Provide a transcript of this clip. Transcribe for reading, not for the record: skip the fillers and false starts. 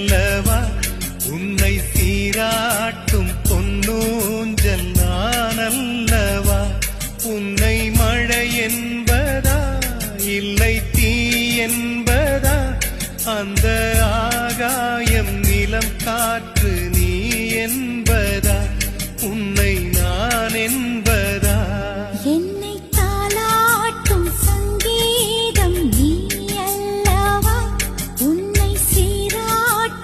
அல்லவா உன்னை சீராட்டும் பொன்னூஞ்சல் நான் அல்லவா உன்னை மழை என்பதா இல்லை தீ என்பதா அந்த ஆகாயம் நிலம் காற்று